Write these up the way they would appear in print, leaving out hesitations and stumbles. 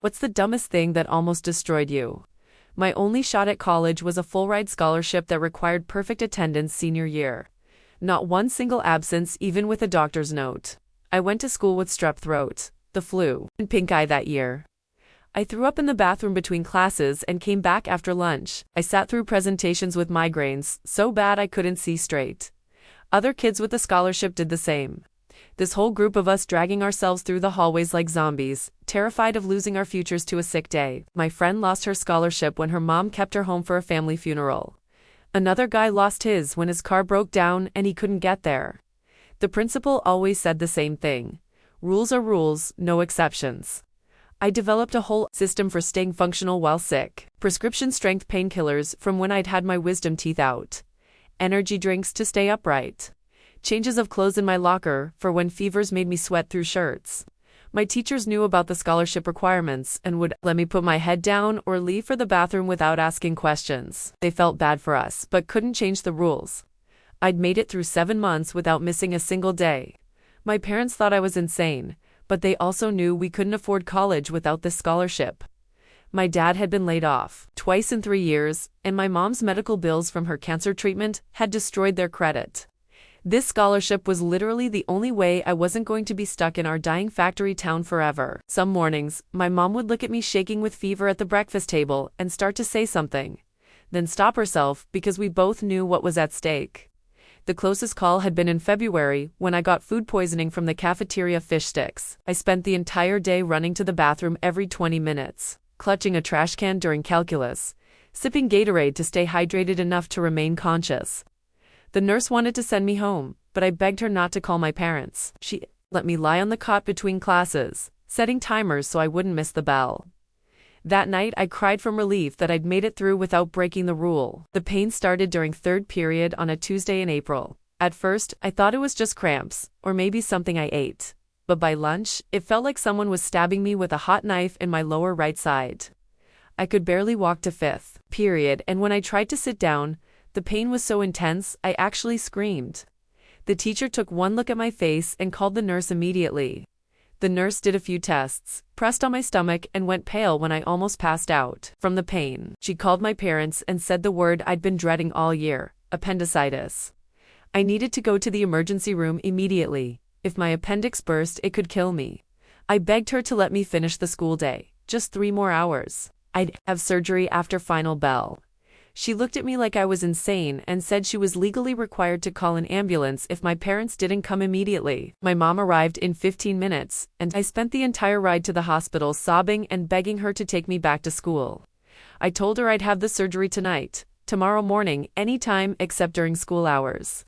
What's the dumbest thing that almost destroyed you? My only shot at college was a full-ride scholarship that required perfect attendance senior year. Not one single absence, even with a doctor's note. I went to school with strep throat, the flu, and pink eye that year. I threw up in the bathroom between classes and came back after lunch. I sat through presentations with migraines, so bad I couldn't see straight. Other kids with the scholarship did the same. This whole group of us dragging ourselves through the hallways like zombies, terrified of losing our futures to a sick day. My friend lost her scholarship when her mom kept her home for a family funeral. Another guy lost his when his car broke down and he couldn't get there. The principal always said the same thing. Rules are rules, no exceptions. I developed a whole system for staying functional while sick. Prescription strength painkillers from when I'd had my wisdom teeth out. Energy drinks to stay upright. Changes of clothes in my locker for when fevers made me sweat through shirts. My teachers knew about the scholarship requirements and would let me put my head down or leave for the bathroom without asking questions. They felt bad for us but couldn't change the rules. I'd made it through 7 months without missing a single day. My parents thought I was insane, but they also knew we couldn't afford college without this scholarship. My dad had been laid off twice in 3 years, and my mom's medical bills from her cancer treatment had destroyed their credit. This scholarship was literally the only way I wasn't going to be stuck in our dying factory town forever. Some mornings, my mom would look at me shaking with fever at the breakfast table and start to say something, then stop herself because we both knew what was at stake. The closest call had been in February when I got food poisoning from the cafeteria fish sticks. I spent the entire day running to the bathroom every 20 minutes, clutching a trash can during calculus, sipping Gatorade to stay hydrated enough to remain conscious. The nurse wanted to send me home, but I begged her not to call my parents. She let me lie on the cot between classes, setting timers so I wouldn't miss the bell. That night I cried from relief that I'd made it through without breaking the rule. The pain started during third period on a Tuesday in April. At first, I thought it was just cramps, or maybe something I ate. But by lunch, it felt like someone was stabbing me with a hot knife in my lower right side. I could barely walk to fifth period, and when I tried to sit down, the pain was so intense, I actually screamed. The teacher took one look at my face and called the nurse immediately. The nurse did a few tests, pressed on my stomach, and went pale when I almost passed out from the pain. She called my parents and said the word I'd been dreading all year: appendicitis. I needed to go to the emergency room immediately. If my appendix burst, it could kill me. I begged her to let me finish the school day, just 3 more hours. I'd have surgery after final bell. She looked at me like I was insane and said she was legally required to call an ambulance if my parents didn't come immediately. My mom arrived in 15 minutes, and I spent the entire ride to the hospital sobbing and begging her to take me back to school. I told her I'd have the surgery tonight, tomorrow morning, anytime except during school hours.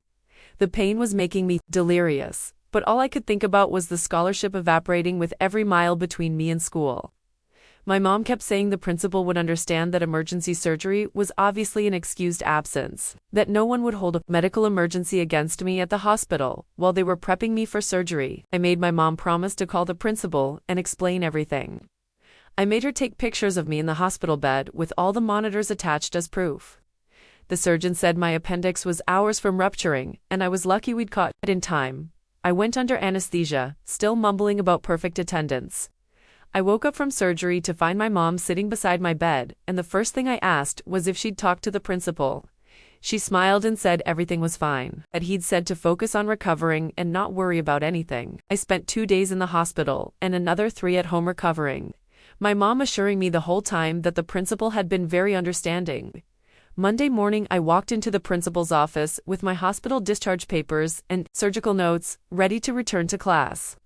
The pain was making me delirious, but all I could think about was the scholarship evaporating with every mile between me and school. My mom kept saying the principal would understand that emergency surgery was obviously an excused absence, that no one would hold a medical emergency against me at the hospital while they were prepping me for surgery. I made my mom promise to call the principal and explain everything. I made her take pictures of me in the hospital bed with all the monitors attached as proof. The surgeon said my appendix was hours from rupturing, and I was lucky we'd caught it in time. I went under anesthesia, still mumbling about perfect attendance. I woke up from surgery to find my mom sitting beside my bed, and the first thing I asked was if she'd talked to the principal. She smiled and said everything was fine, that he'd said to focus on recovering and not worry about anything. I spent 2 days in the hospital and another 3 at home recovering, my mom assuring me the whole time that the principal had been very understanding. Monday morning I walked into the principal's office with my hospital discharge papers and surgical notes, ready to return to class.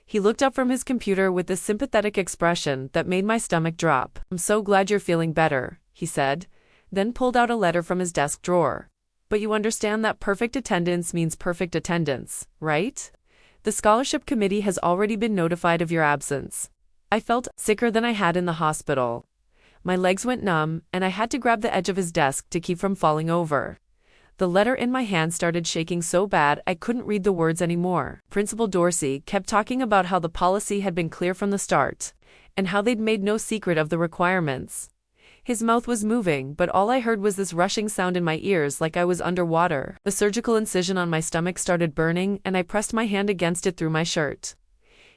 He looked up from his computer with a sympathetic expression that made my stomach drop. "I'm so glad you're feeling better," he said, then pulled out a letter from his desk drawer. "But you understand that perfect attendance means perfect attendance, right? The scholarship committee has already been notified of your absence." I felt sicker than I had in the hospital. My legs went numb, and I had to grab the edge of his desk to keep from falling over. The letter in my hand started shaking so bad I couldn't read the words anymore. Principal Dorsey kept talking about how the policy had been clear from the start, and how they'd made no secret of the requirements. His mouth was moving, but all I heard was this rushing sound in my ears like I was underwater. The surgical incision on my stomach started burning, and I pressed my hand against it through my shirt.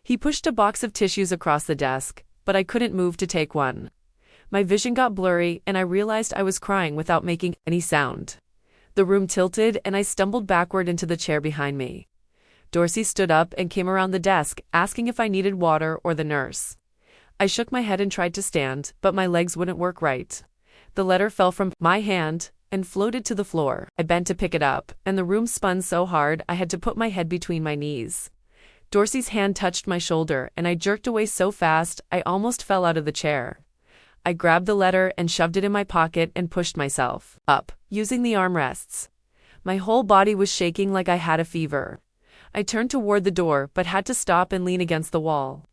He pushed a box of tissues across the desk, but I couldn't move to take one. My vision got blurry, and I realized I was crying without making any sound. The room tilted, and I stumbled backward into the chair behind me. Dorsey stood up and came around the desk, asking if I needed water or the nurse. I shook my head and tried to stand, but my legs wouldn't work right. The letter fell from my hand and floated to the floor. I bent to pick it up, and the room spun so hard I had to put my head between my knees. Dorsey's hand touched my shoulder, and I jerked away so fast I almost fell out of the chair. I grabbed the letter and shoved it in my pocket and pushed myself up, using the armrests. My whole body was shaking like I had a fever. I turned toward the door but had to stop and lean against the wall.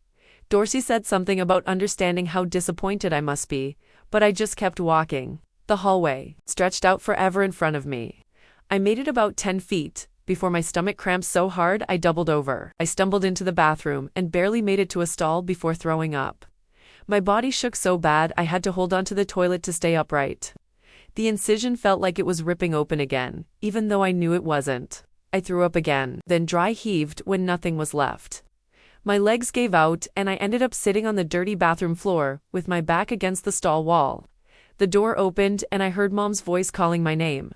Dorsey said something about understanding how disappointed I must be, but I just kept walking. The hallway stretched out forever in front of me. I made it about 10 feet before my stomach cramped so hard I doubled over. I stumbled into the bathroom and barely made it to a stall before throwing up. My body shook so bad I had to hold onto the toilet to stay upright. The incision felt like it was ripping open again, even though I knew it wasn't. I threw up again, then dry heaved when nothing was left. My legs gave out and I ended up sitting on the dirty bathroom floor, with my back against the stall wall. The door opened and I heard Mom's voice calling my name.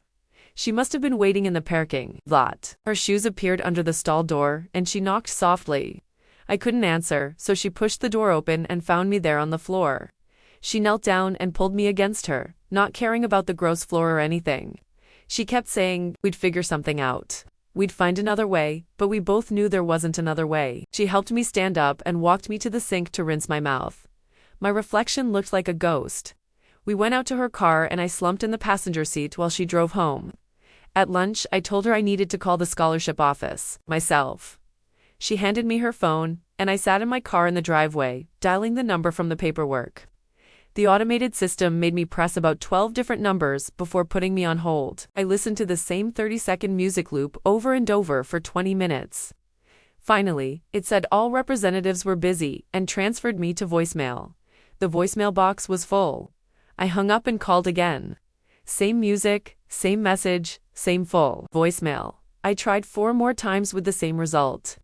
She must have been waiting in the parking lot. Her shoes appeared under the stall door and she knocked softly. I couldn't answer, so she pushed the door open and found me there on the floor. She knelt down and pulled me against her, not caring about the gross floor or anything. She kept saying we'd figure something out. We'd find another way, but we both knew there wasn't another way. She helped me stand up and walked me to the sink to rinse my mouth. My reflection looked like a ghost. We went out to her car and I slumped in the passenger seat while she drove home. At lunch, I told her I needed to call the scholarship office myself. She handed me her phone, and I sat in my car in the driveway, dialing the number from the paperwork. The automated system made me press about 12 different numbers before putting me on hold. I listened to the same 30-second music loop over and over for 20 minutes. Finally, it said all representatives were busy and transferred me to voicemail. The voicemail box was full. I hung up and called again. Same music, same message, same full voicemail. I tried 4 more times with the same result.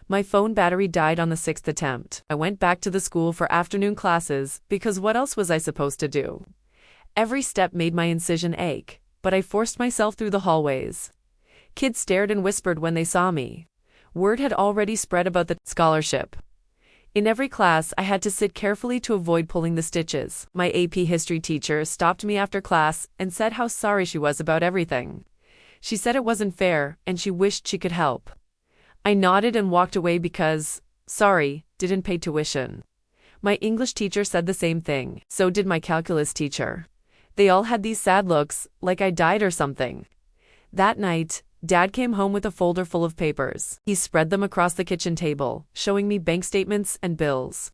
My phone battery died on the 6th attempt. I went back to the school for afternoon classes because what else was I supposed to do? Every step made my incision ache, but I forced myself through the hallways. Kids stared and whispered when they saw me. Word had already spread about the scholarship. In every class, I had to sit carefully to avoid pulling the stitches. My AP history teacher stopped me after class and said how sorry she was about everything. She said it wasn't fair and she wished she could help. I nodded and walked away because, sorry, didn't pay tuition. My English teacher said the same thing. So did my calculus teacher. They all had these sad looks, like I died or something. That night, Dad came home with a folder full of papers. He spread them across the kitchen table, showing me bank statements and bills.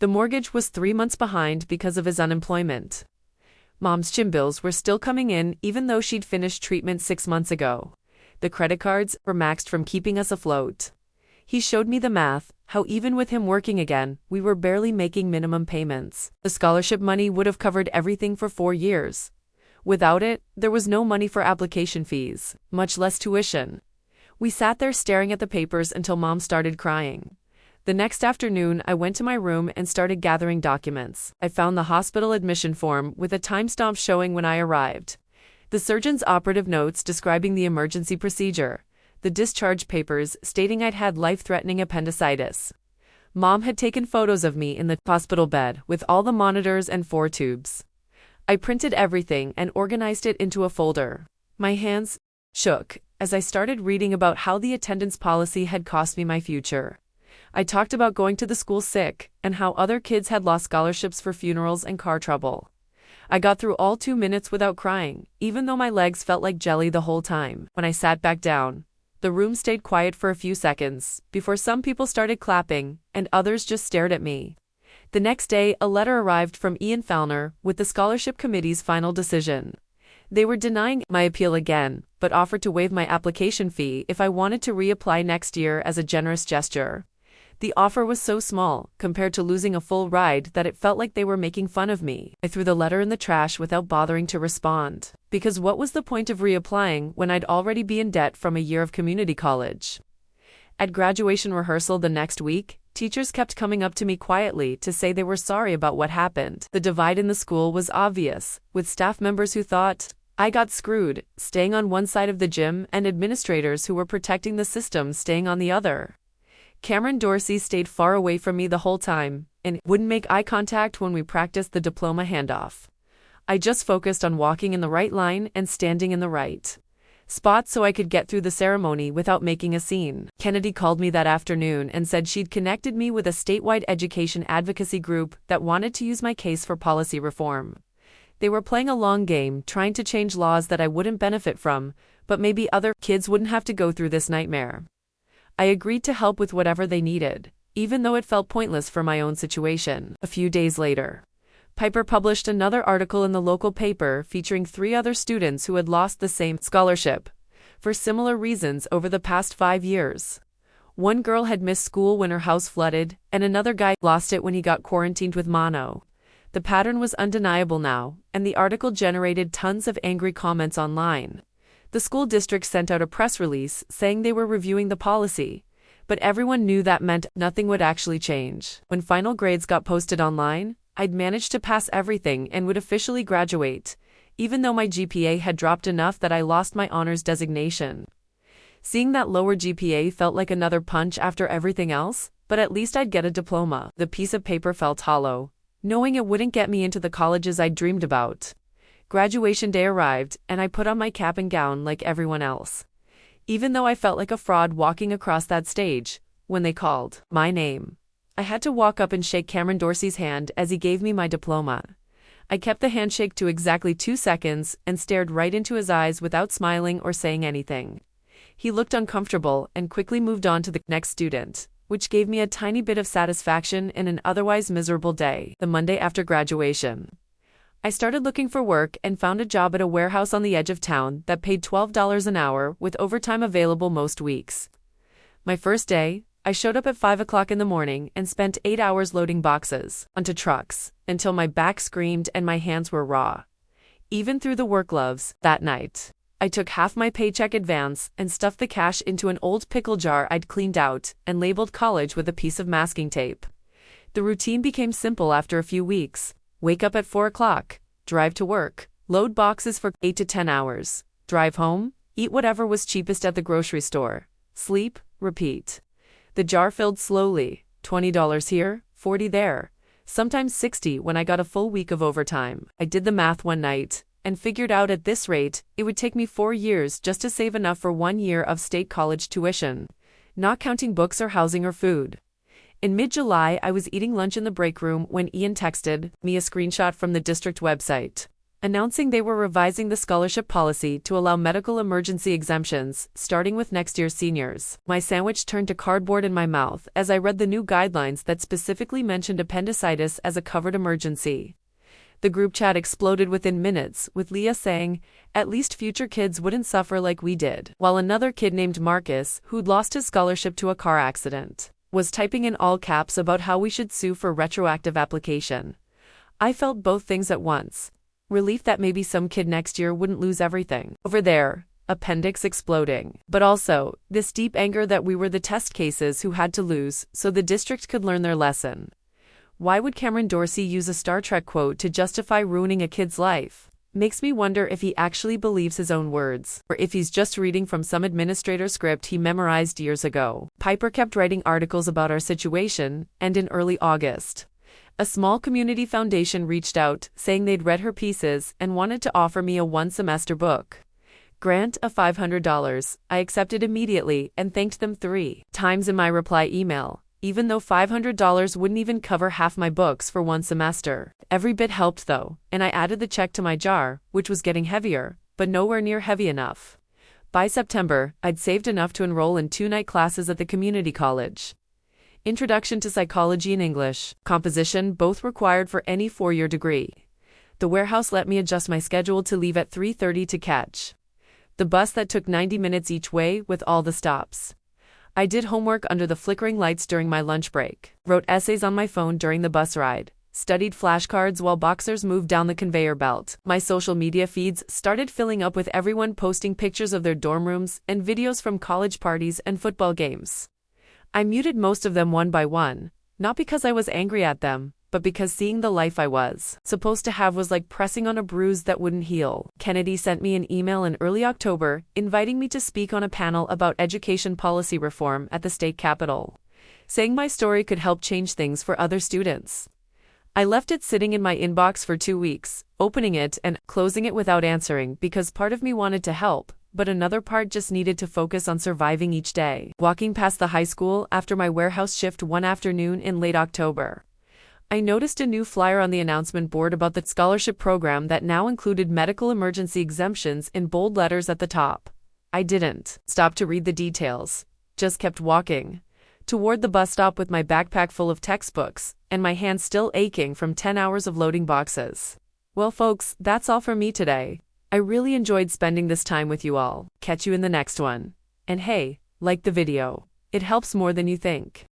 The mortgage was 3 months behind because of his unemployment. Mom's gym bills were still coming in even though she'd finished treatment 6 months ago. The credit cards were maxed from keeping us afloat. He showed me the math, how even with him working again, we were barely making minimum payments. The scholarship money would have covered everything for 4 years. Without it, there was no money for application fees, much less tuition. We sat there staring at the papers until Mom started crying. The next afternoon, I went to my room and started gathering documents. I found the hospital admission form with a timestamp showing when I arrived, the surgeon's operative notes describing the emergency procedure, the discharge papers stating I'd had life-threatening appendicitis. Mom had taken photos of me in the hospital bed with all the monitors and 4 tubes. I printed everything and organized it into a folder. My hands shook as I started reading about how the attendance policy had cost me my future. I talked about going to the school sick and how other kids had lost scholarships for funerals and car trouble. I got through all 2 minutes without crying, even though my legs felt like jelly the whole time. When I sat back down, the room stayed quiet for a few seconds before some people started clapping and others just stared at me. The next day, a letter arrived from Ian Fellner with the scholarship committee's final decision. They were denying my appeal again, but offered to waive my application fee if I wanted to reapply next year as a generous gesture. The offer was so small, compared to losing a full ride, that it felt like they were making fun of me. I threw the letter in the trash without bothering to respond, because what was the point of reapplying when I'd already be in debt from a year of community college? At graduation rehearsal the next week, Teachers kept coming up to me quietly to say they were sorry about what happened. The divide in the school was obvious, with staff members who thought I got screwed, staying on one side of the gym, and administrators who were protecting the system staying on the other. Cameron Dorsey stayed far away from me the whole time, and wouldn't make eye contact when we practiced the diploma handoff. I just focused on walking in the right line and standing in the right spot so I could get through the ceremony without making a scene. Kennedy called me that afternoon and said she'd connected me with a statewide education advocacy group that wanted to use my case for policy reform. They were playing a long game, trying to change laws that I wouldn't benefit from, but maybe other kids wouldn't have to go through this nightmare. I agreed to help with whatever they needed, even though it felt pointless for my own situation. A few days later, Piper published another article in the local paper featuring 3 other students who had lost the same scholarship for similar reasons over the past 5 years. One girl had missed school when her house flooded, and another guy lost it when he got quarantined with mono. The pattern was undeniable now, and the article generated tons of angry comments online. The school district sent out a press release saying they were reviewing the policy, but everyone knew that meant nothing would actually change. When final grades got posted online, I'd managed to pass everything and would officially graduate, even though my GPA had dropped enough that I lost my honors designation. Seeing that lower GPA felt like another punch after everything else, but at least I'd get a diploma. The piece of paper felt hollow, knowing it wouldn't get me into the colleges I'd dreamed about. Graduation day arrived, and I put on my cap and gown like everyone else. Even though I felt like a fraud walking across that stage, when they called my name, I had to walk up and shake Cameron Dorsey's hand as he gave me my diploma. I kept the handshake to exactly 2 seconds and stared right into his eyes without smiling or saying anything. He looked uncomfortable and quickly moved on to the next student, which gave me a tiny bit of satisfaction in an otherwise miserable day. The Monday after graduation, I started looking for work and found a job at a warehouse on the edge of town that paid $12 an hour with overtime available most weeks. My first day, I showed up at 5 o'clock in the morning and spent 8 hours loading boxes onto trucks until my back screamed and my hands were raw. Even through the work gloves, that night, I took half my paycheck advance and stuffed the cash into an old pickle jar I'd cleaned out and labeled college with a piece of masking tape. The routine became simple after a few weeks. Wake up at 4 o'clock, drive to work, load boxes for 8 to 10 hours, drive home, eat whatever was cheapest at the grocery store, sleep, repeat. The jar filled slowly, $20 here, $40 there, sometimes $60 when I got a full week of overtime. I did the math one night and figured out at this rate, it would take me 4 years just to save enough for 1 year of state college tuition, not counting books or housing or food. In mid-July, I was eating lunch in the break room when Ian texted me a screenshot from the district website, announcing they were revising the scholarship policy to allow medical emergency exemptions, starting with next year's seniors. My sandwich turned to cardboard in my mouth as I read the new guidelines that specifically mentioned appendicitis as a covered emergency. The group chat exploded within minutes, with Leah saying, "At least future kids wouldn't suffer like we did," while another kid named Marcus, who'd lost his scholarship to a car accident, was typing in all caps about how we should sue for retroactive application. I felt both things at once. Relief that maybe some kid next year wouldn't lose everything over their appendix exploding, but also this deep anger that we were the test cases who had to lose so the district could learn their lesson. Why would Cameron Dorsey use a Star Trek quote to justify ruining a kid's life? Makes me wonder if he actually believes his own words, or if he's just reading from some administrator script he memorized years ago. Piper kept writing articles about our situation, and in early August, a small community foundation reached out, saying they'd read her pieces and wanted to offer me a 1-semester book grant of $500. I accepted immediately and thanked them 3 times in my reply email, even though $500 wouldn't even cover half my books for 1 semester. Every bit helped though, and I added the check to my jar, which was getting heavier, but nowhere near heavy enough. By September, I'd saved enough to enroll in 2 night classes at the community college. Introduction to Psychology and English, Composition, both required for any 4-year degree. The warehouse let me adjust my schedule to leave at 3:30 to catch the bus that took 90 minutes each way with all the stops. I did homework under the flickering lights during my lunch break, wrote essays on my phone during the bus ride, studied flashcards while boxers moved down the conveyor belt. My social media feeds started filling up with everyone posting pictures of their dorm rooms and videos from college parties and football games. I muted most of them one by one, not because I was angry at them, but because seeing the life I was supposed to have was like pressing on a bruise that wouldn't heal. Kennedy sent me an email in early October inviting me to speak on a panel about education policy reform at the state capitol, saying my story could help change things for other students. I left it sitting in my inbox for 2 weeks, opening it and closing it without answering because part of me wanted to help, but another part just needed to focus on surviving each day. Walking past the high school after my warehouse shift one afternoon in late October, I noticed a new flyer on the announcement board about the scholarship program that now included medical emergency exemptions in bold letters at the top. I didn't stop to read the details, just kept walking toward the bus stop with my backpack full of textbooks and my hands still aching from 10 hours of loading boxes. Well, folks, that's all from me today. I really enjoyed spending this time with you all. Catch you in the next one. And hey, like the video. It helps more than you think.